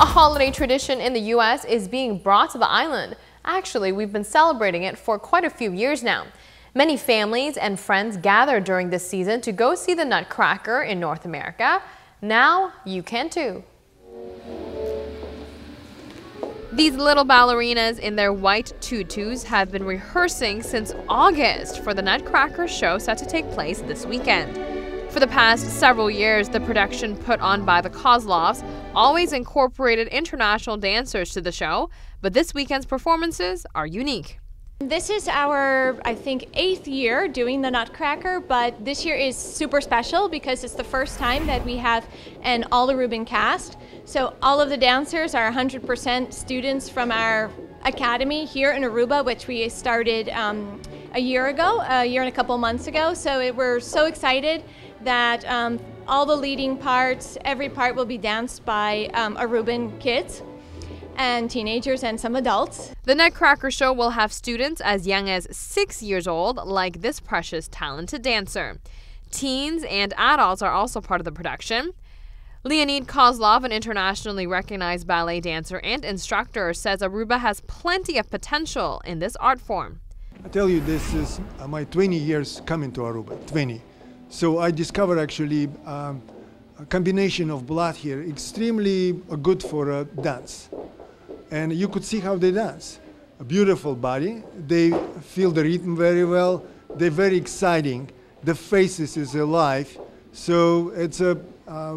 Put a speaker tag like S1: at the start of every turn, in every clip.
S1: A holiday tradition in the U.S. is being brought to the island. Actually, we've been celebrating it for quite a few years now. Many families and friends gather during this season to go see the Nutcracker in North America. Now you can too. These little ballerinas in their white tutus have been rehearsing since August for the Nutcracker show set to take place this weekend. For the past several years, the production put on by the Kozlovs always incorporated international dancers to the show, but this weekend's performances are unique.
S2: This is our, I think, 8th year doing the Nutcracker, but this year is super special because it's the first time that we have an all Aruban cast. So all of the dancers are 100% students from our academy here in Aruba, which we started a year and a couple months ago. So we're so excited that all the leading parts, every part will be danced by Aruban kids and teenagers and some adults.
S1: The Nutcracker show will have students as young as 6 years old, like this precious talented dancer. Teens and adults are also part of the production. Leonid Kozlov, an internationally recognized ballet dancer and instructor, says Aruba has plenty of potential in this art form.
S3: I tell you, this is my 20 years coming to Aruba, 20. So I discovered actually a combination of blood here, extremely good for dance. And you could see how they dance. A beautiful body, they feel the rhythm very well, they're very exciting, the faces is alive, so it's a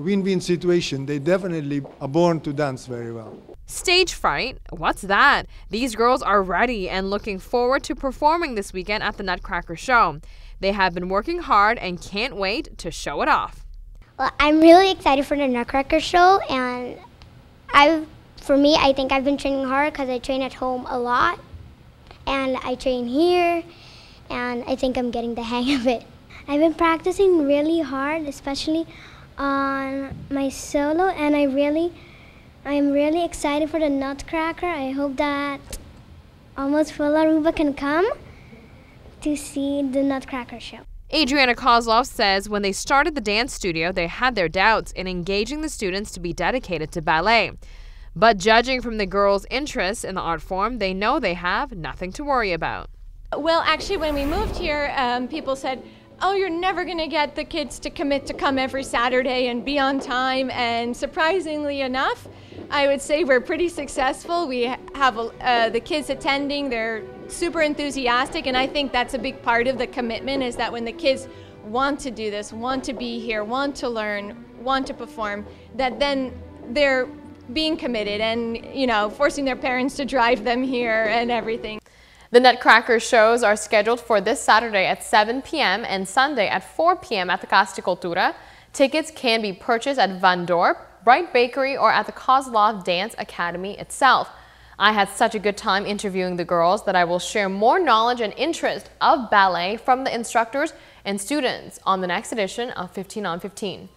S3: win-win situation. They definitely are born to dance very well.
S1: Stage fright? What's that? These girls are ready and looking forward to performing this weekend at the Nutcracker show. They have been working hard and can't wait to show it off.
S4: Well, I'm really excited for the Nutcracker show, and I think I've been training hard because I train at home a lot, and I train here, and I think I'm getting the hang of it. I've been practicing really hard, especially on my solo, and I'm really excited for the Nutcracker. I hope that almost full Aruba can come to see the Nutcracker show.
S1: Adriana Kozlov says when they started the dance studio, they had their doubts in engaging the students to be dedicated to ballet. But judging from the girls' interest in the art form, they know they have nothing to worry about.
S2: Well, actually, when we moved here, people said, oh, you're never going to get the kids to commit to come every Saturday and be on time. And surprisingly enough, I would say we're pretty successful. We have the kids attending, they're super enthusiastic, and I think that's a big part of the commitment, is that when the kids want to do this, want to be here, want to learn, want to perform, that then they're being committed and, you know, forcing their parents to drive them here and everything.
S1: The Nutcracker shows are scheduled for this Saturday at 7 p.m. and Sunday at 4 p.m. at the Casa de Cultura. Tickets can be purchased at Van Dorp, Bright Bakery, or at the Kozlov Dance Academy itself. I had such a good time interviewing the girls that I will share more knowledge and interest of ballet from the instructors and students on the next edition of 15 on 15.